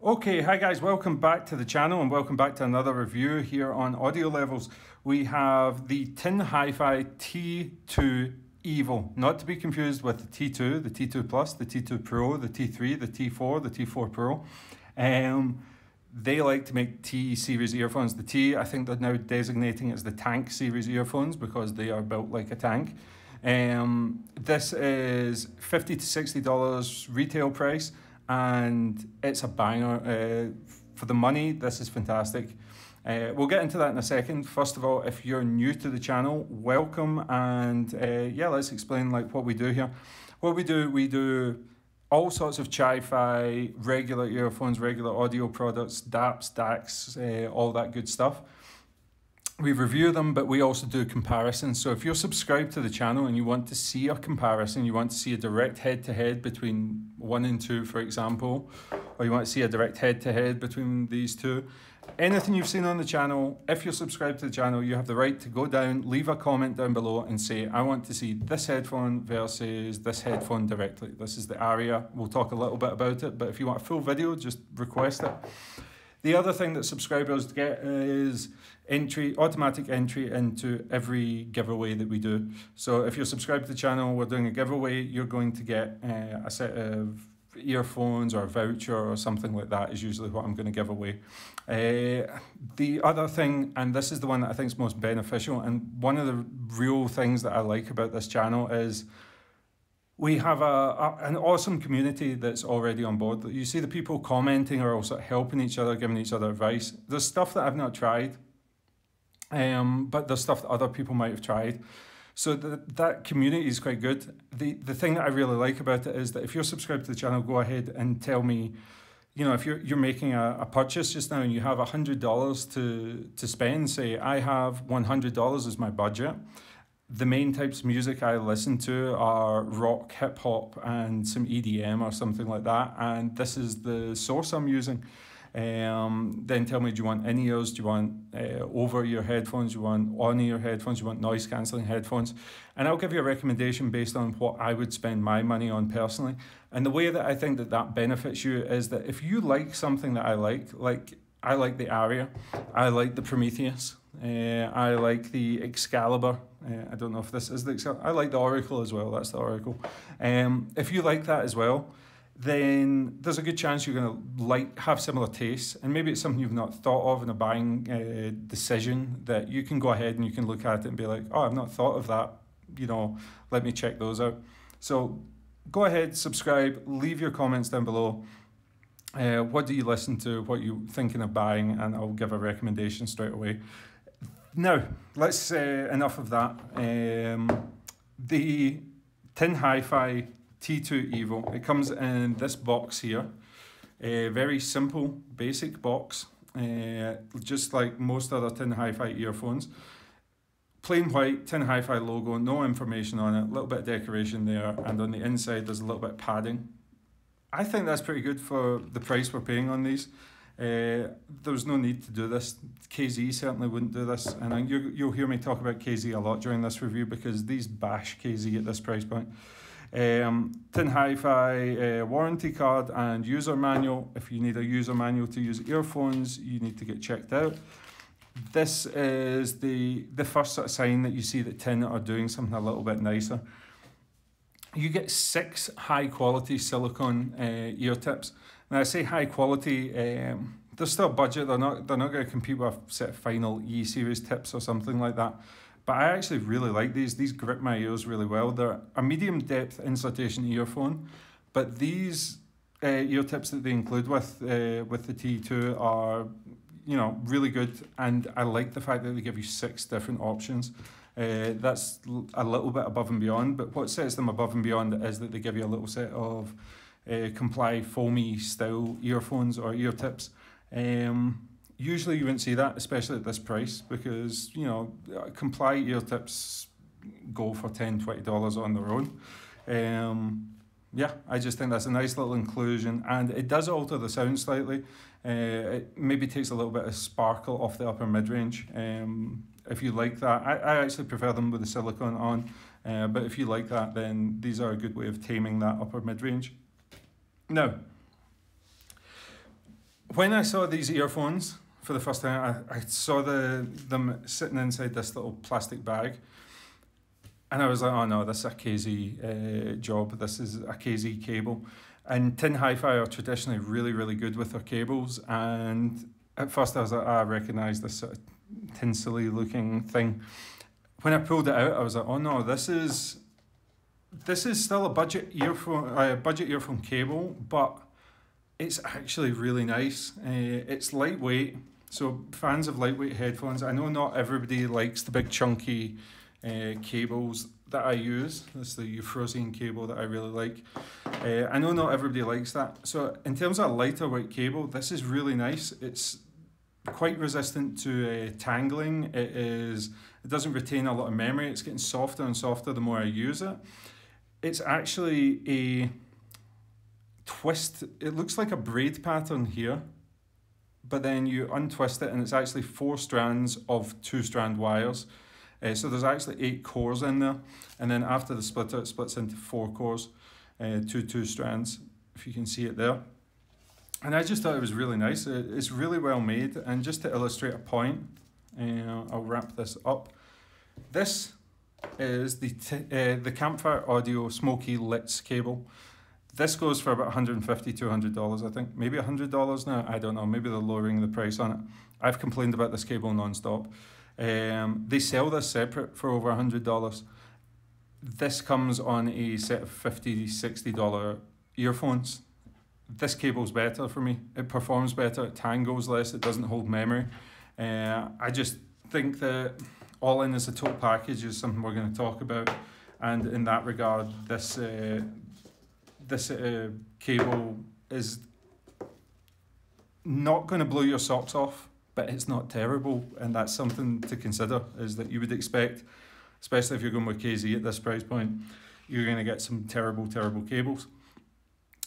Okay, hi guys, welcome back to the channel and welcome back to another review here on Audio Levels. We have the TIN Hi-Fi T2 Evo, not to be confused with the T2, the T2 Plus, the T2 Pro, the T3, the T4, the T4 Pro. They like to make T series earphones. The T, I think they're now designating it as the Tank series earphones because they are built like a tank. This is $50 to $60 retail price, and it's a banger. For the money, this is fantastic. We'll get into that in a second. First of all, if you're new to the channel, welcome, and yeah, let's explain like what we do here. What we do all sorts of chi-fi, regular earphones, regular audio products, DAPs, DACs, all that good stuff. We review them, but we also do comparisons. So if you're subscribed to the channel and you want to see a comparison, you want to see a direct head-to-head between 1 and 2, for example, or you want to see a direct head-to-head between these two, anything you've seen on the channel, if you're subscribed to the channel, you have the right to go down, leave a comment down below and say, I want to see this headphone versus this headphone directly. This is the Aria. We'll talk a little bit about it, but if you want a full video, just request it. The other thing that subscribers get is automatic entry into every giveaway that we do. So if you're subscribed to the channel, we're doing a giveaway, you're going to get a set of earphones or a voucher or something like that is usually what I'm going to give away. The other thing, and this is the one that I think is most beneficial, and one of the real things that I like about this channel is we have an awesome community that's already on board. You see the people commenting are also helping each other, giving each other advice. There's stuff that I've not tried, but there's stuff that other people might have tried. So that community is quite good. The thing that I really like about it is that if you're subscribed to the channel, go ahead and tell me, you know, if you're making a purchase just now and you have $100 to spend, say I have $100 as my budget. The main types of music I listen to are rock, hip hop, and some EDM or something like that. And this is the source I'm using. Then tell me, do you want in-ears? Do you want over-ear headphones? Do you want on-ear headphones? Do you want noise-cancelling headphones? And I'll give you a recommendation based on what I would spend my money on personally. And the way that I think that benefits you is that if you like something that I like I like the Aria, I like the Prometheus, I like the Excalibur. I don't know if this is the Excalibur. I like the Oracle as well. That's the Oracle. If you like that as well, then there's a good chance you're going to have similar tastes, and maybe it's something you've not thought of in a buying decision, that you can go ahead and you can look at it and be like, oh, I've not thought of that, you know, let me check those out. So go ahead, subscribe, leave your comments down below. What do you listen to, what are you thinking of buying, and I'll give a recommendation straight away. Now, let's enough of that. The TIN Hi-Fi T2 Evo, it comes in this box here, a very simple, basic box, just like most other TIN Hi-Fi earphones. Plain white, TIN Hi-Fi logo, no information on it, a little bit of decoration there, and on the inside there's a little bit of padding. I think that's pretty good for the price we're paying on these. There's no need to do this. KZ certainly wouldn't do this, and you'll hear me talk about KZ a lot during this review because these bash KZ at this price point. TIN Hi-Fi warranty card and user manual. If you need a user manual to use earphones, you need to get checked out. This is the first sort of sign that you see that TIN are doing something a little bit nicer. You get 6 high-quality silicone ear tips. Now I say high quality, they're still budget. They're not going to compete with a set of final E-series tips or something like that. But I actually really like these. These grip my ears really well. They're a medium depth insulation earphone, but these ear tips that they include with the T2 are, you know, really good. And I like the fact that they give you 6 different options. That's a little bit above and beyond, but what sets them above and beyond is that they give you a little set of comply foamy style earphones or ear tips. Usually you wouldn't see that, especially at this price, because, you know, comply ear tips go for $10, $20 on their own. Yeah, I just think that's a nice little inclusion, and it does alter the sound slightly. It maybe takes a little bit of sparkle off the upper mid-range. If you like that, I actually prefer them with the silicone on, but if you like that, then these are a good way of taming that upper mid-range. Now, When I saw these earphones for the first time, I saw them sitting inside this little plastic bag. And I was like, oh no, this is a KZ job. This is a KZ cable. And Tin Hi-Fi are traditionally really, really good with their cables. And at first I was like, I recognise this sort of tinsely looking thing. When I pulled it out, I was like, oh no, this is still a budget earphone cable, but it's actually really nice. It's lightweight, so fans of lightweight headphones. I know not everybody likes the big chunky cables that I use. That's the Earphone cable that I really like. I know not everybody likes that. So in terms of a lighter weight cable, this is really nice. It's quite resistant to tangling. It doesn't retain a lot of memory. It's getting softer and softer the more I use it. It's actually a twist. It looks like a braid pattern here, but then you untwist it and it's actually 4 strands of 2-strand wires. So there's actually 8 cores in there, and then after the splitter it splits into 4 cores, 2 strands, if you can see it there. And I just thought it was really nice. It's really well made. And just to illustrate a point, I'll wrap this up. This is the Campfire Audio Smoky Litz cable. This goes for about $150, $200, I think. Maybe $100 now, I don't know. Maybe they're lowering the price on it. I've complained about this cable non-stop. They sell this separate for over $100. This comes on a set of $50, $60 earphones. This cable's better for me. It performs better, it tangles less, it doesn't hold memory. I just think that all in as a total package is something we're going to talk about. And in that regard, this cable is not going to blow your socks off, but it's not terrible, and that's something to consider, is that you would expect, especially if you're going with KZ at this price point, you're going to get some terrible, terrible cables.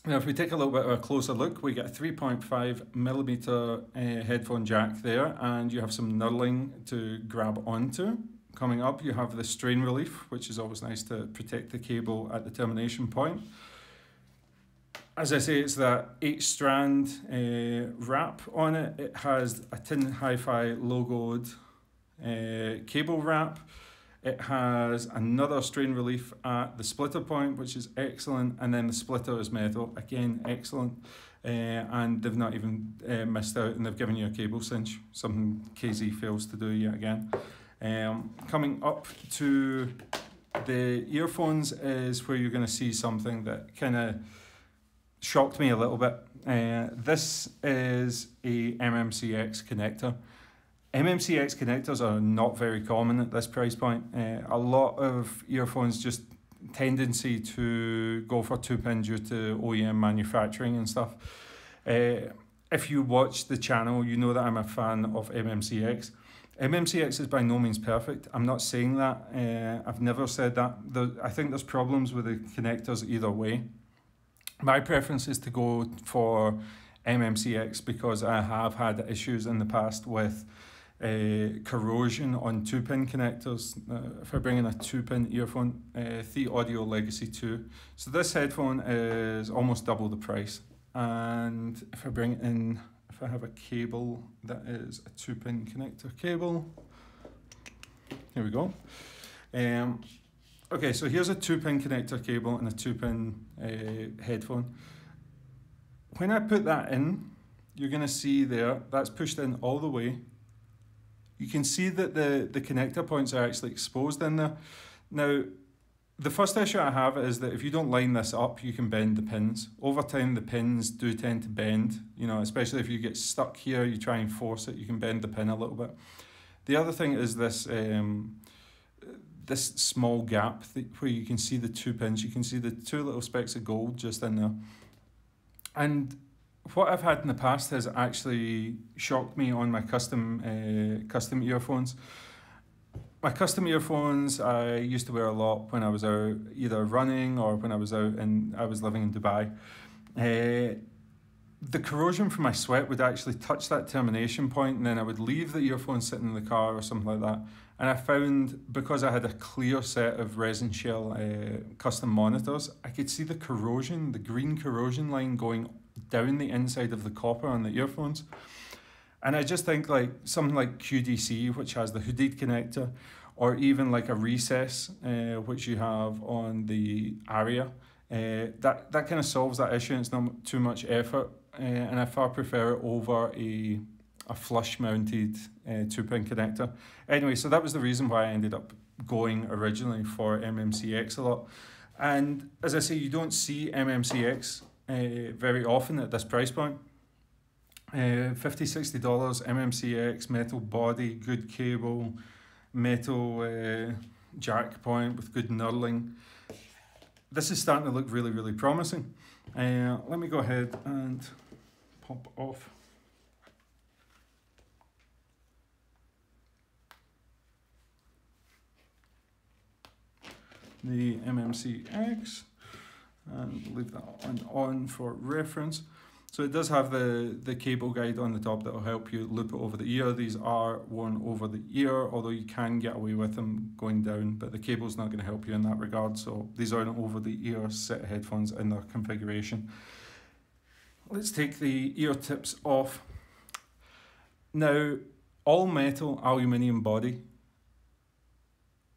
Now, if we take a little bit of a closer look, we get a 3.5mm headphone jack there, and you have some knurling to grab onto. Coming up, you have the strain relief, which is always nice to protect the cable at the termination point. As I say, it's that 8-strand wrap on it. It has a Tin Hi-Fi logoed cable wrap. It has another strain relief at the splitter point, which is excellent, and then the splitter is metal, again excellent, and they've not even missed out, and they've given you a cable cinch, something KZ fails to do yet again. Coming up to the earphones is where you're going to see something that kind of shocked me a little bit. This is a Mmcx connector. Mmcx connectors are not very common at this price point. A lot of earphones just tendency to go for 2-pin due to OEM manufacturing and stuff. If you watch the channel, you know that I'm a fan of Mmcx. Mmcx is by no means perfect. I'm not saying that. I've never said that. I think there's problems with the connectors either way. My preference is to go for Mmcx because I have had issues in the past with corrosion on 2-pin connectors. If I bring in a 2-pin earphone, The Audio Legacy 2. So this headphone is almost double the price. And if I bring in, if I have a cable that is a 2-pin connector cable, here we go. Okay, so here's a 2-pin connector cable and a 2-pin headphone. When I put that in, you're going to see there, that's pushed in all the way. You can see that the connector points are actually exposed in there. Now, the first issue I have is that if you don't line this up, you can bend the pins. Over time, the pins do tend to bend, you know, especially if you get stuck here, you try and force it, you can bend the pin a little bit. The other thing is this, this small gap where you can see the 2 pins, you can see the 2 little specks of gold just in there. And what I've had in the past has actually shocked me on my custom earphones. My custom earphones I used to wear a lot when I was out either running or when I was out and I was living in Dubai. The corrosion from my sweat would actually touch that termination point, and then I would leave the earphones sitting in the car or something like that. And I found, because I had a clear set of resin shell custom monitors, I could see the corrosion, the green corrosion line going down the inside of the copper on the earphones. And I just think like something like QDC, which has the hooded connector, or even like a recess, which you have on the Aria, that kind of solves that issue. It's not too much effort, and I far prefer it over a flush mounted 2-pin connector. Anyway, so that was the reason why I ended up going originally for MMCX a lot. And as I say, you don't see MMCX very often at this price point. $50–60, MMCX, metal body, good cable, metal jack point with good knurling. This is starting to look really, really promising. Let me go ahead and pop off the MMCX and leave that on for reference. So it does have the cable guide on the top that will help you loop it over the ear. These are worn over the ear, although you can get away with them going down, but the cable's not going to help you in that regard. So these are an over the ear set of headphones in their configuration. Let's take the ear tips off. Now, all metal aluminium body,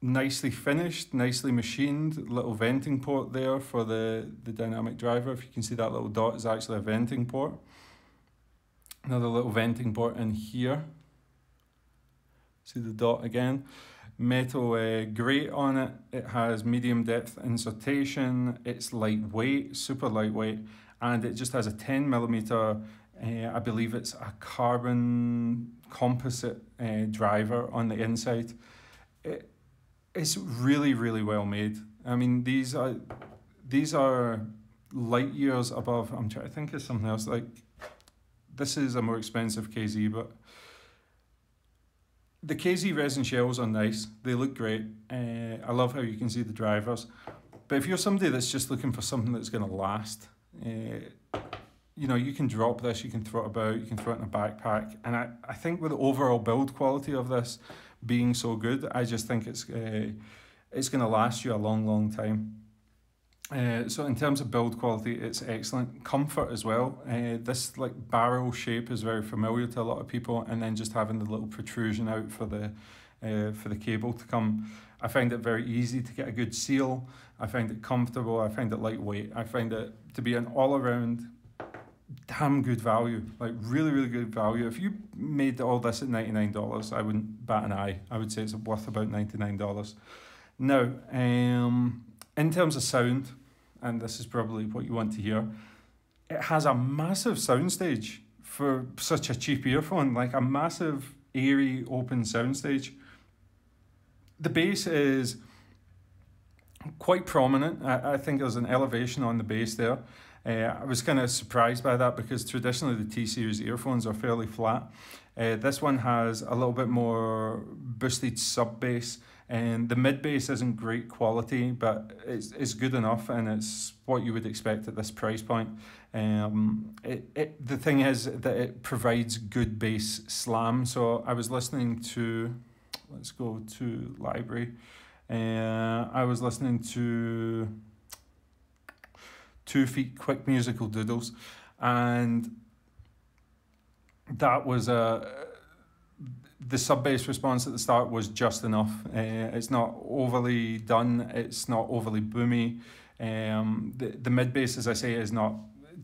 nicely finished, nicely machined, little venting port there for the dynamic driver. If you can see that little dot is actually a venting port. Another little venting port in here. See the dot again. Metal grate on it. It has medium depth insertion. It's lightweight, super lightweight, and it just has a 10mm, I believe it's a carbon composite driver on the inside. It's really, really well made. I mean, these are light years above. I'm trying to think of something else. Like, this is a more expensive KZ, but the KZ resin shells are nice. They look great. I love how you can see the drivers. But if you're somebody that's just looking for something that's going to last, you know, you can drop this, you can throw it about, you can throw it in a backpack. And I think with the overall build quality of this being so good, I just think it's going to last you a long, long time. So in terms of build quality, it's excellent. Comfort as well. This like barrel shape is very familiar to a lot of people, and then just having the little protrusion out for the cable to come. I find it very easy to get a good seal. I find it comfortable. I find it lightweight. I find it to be an all-around damn good value, like really, really good value. If you made all this at $99, I wouldn't bat an eye. I would say it's worth about $99. Now, in terms of sound, and this is probably what you want to hear, it has a massive soundstage for such a cheap earphone, like a massive, airy, open soundstage. The bass is quite prominent. I think there's an elevation on the bass there. I was kind of surprised by that because traditionally the T-Series earphones are fairly flat. This one has a little bit more boosted sub-bass, and the mid-bass isn't great quality, but it's good enough, and it's what you would expect at this price point. The thing is that it provides good bass slam. So I was listening to, let's go to library. I was listening to 2 Feet Quick Musical Doodles, and that was the sub-bass response at the start was just enough. It's not overly done, it's not overly boomy. The mid-bass, as I say, is not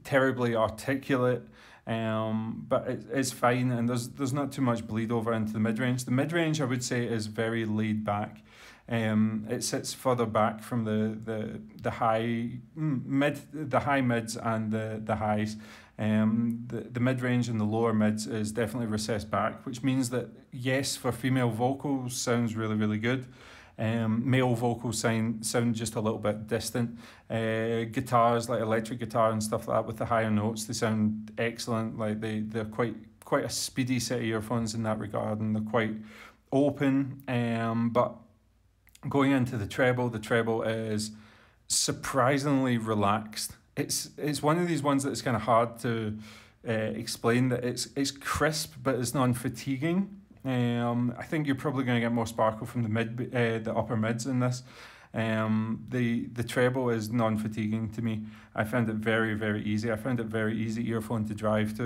terribly articulate, but it's fine, and there's not too much bleed over into the mid-range. The mid-range, I would say, is very laid back. It sits further back from the high mids and the highs. The mid-range and the lower mids is definitely recessed back, which means that yes, for female vocals sounds really, really good. Male vocals sound just a little bit distant. Guitars, like electric guitar and stuff like that, with the higher notes, they sound excellent. Like they're quite a speedy set of earphones in that regard, and they're quite open. But going into the treble is surprisingly relaxed. It's one of these ones that's kind of hard to explain. That it's crisp, but it's non-fatiguing. I think you're probably going to get more sparkle from the upper mids in this. The treble is non-fatiguing to me. I found it very, very easy. I found it very easy earphone to drive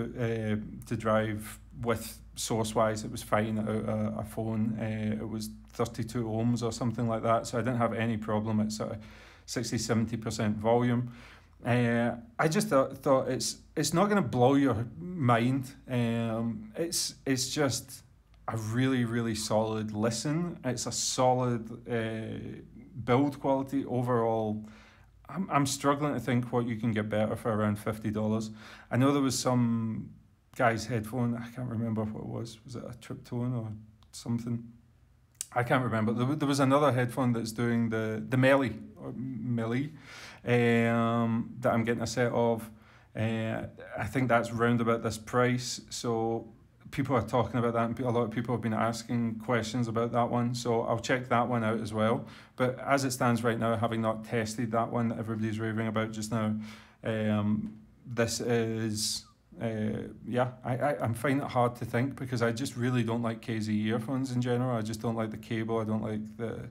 with source-wise. It was fine out a phone. It was 32 ohms or something like that, so I didn't have any problem at sort of 60-70% volume. I just thought it's not going to blow your mind. It's just a really, really solid listen. It's a solid build quality overall. I'm struggling to think what you can get better for around $50. I know there was some guy's headphone, I can't remember what it was. Was it a Triptone or something? I can't remember. There was another headphone that's doing the Melly that I'm getting a set of. I think that's round about this price. So people are talking about that, and a lot of people have been asking questions about that one. So I'll check that one out as well. But as it stands right now, having not tested that one that everybody's raving about just now, this is... I'm finding it hard to think because I just really don't like KZ earphones in general. I just don't like the cable. I don't like the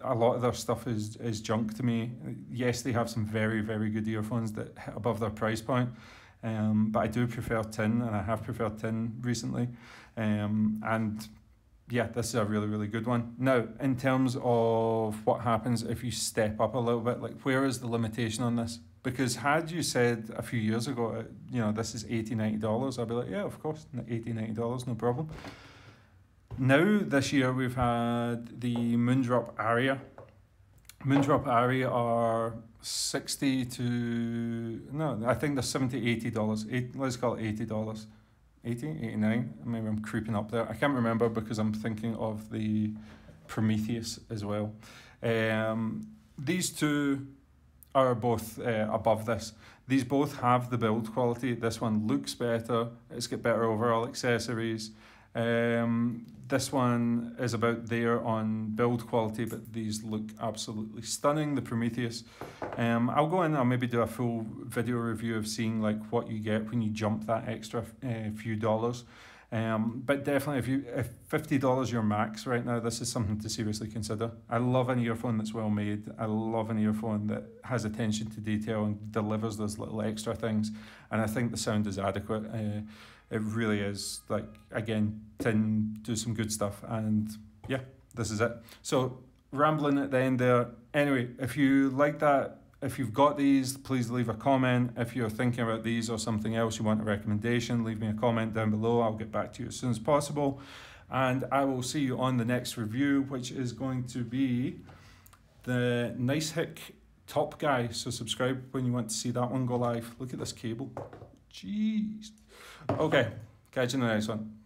a lot of their stuff is junk to me. Yes, they have some very, very good earphones that hit above their price point, but I do prefer tin, and I have preferred tin recently, and yeah, this is a really, really good one. Now, in terms of what happens if you step up a little bit, like where is the limitation on this? Because had you said a few years ago, you know, this is $80-90, I'd be like, yeah, of course, $80-90, no problem. Now, this year, we've had the Moondrop Aria. Moondrop Aria are I think they're $70-80. Let's call it $80. 89, maybe I'm creeping up there. I can't remember because I'm thinking of the Prometheus as well. These two are both above this. These both have the build quality. This one looks better. It's got better overall accessories. This one is about there on build quality, but these look absolutely stunning, the Prometheus. I'll go in, I'll maybe do a full video review of seeing like what you get when you jump that extra few dollars. But definitely if $50 your max right now, this is something to seriously consider. I love an earphone that's well made. I love an earphone that has attention to detail and delivers those little extra things. And I think the sound is adequate. It really is. Like, again, tin do some good stuff, and yeah, this is it. So rambling at the end there. Anyway, if you like that, if you've got these, please leave a comment. If you're thinking about these or something else, you want a recommendation, leave me a comment down below. I'll get back to you as soon as possible. And I will see you on the next review, which is going to be the Nicehick Top Guy. So subscribe when you want to see that one go live. Look at this cable. Jeez. Okay, catch you in the next one.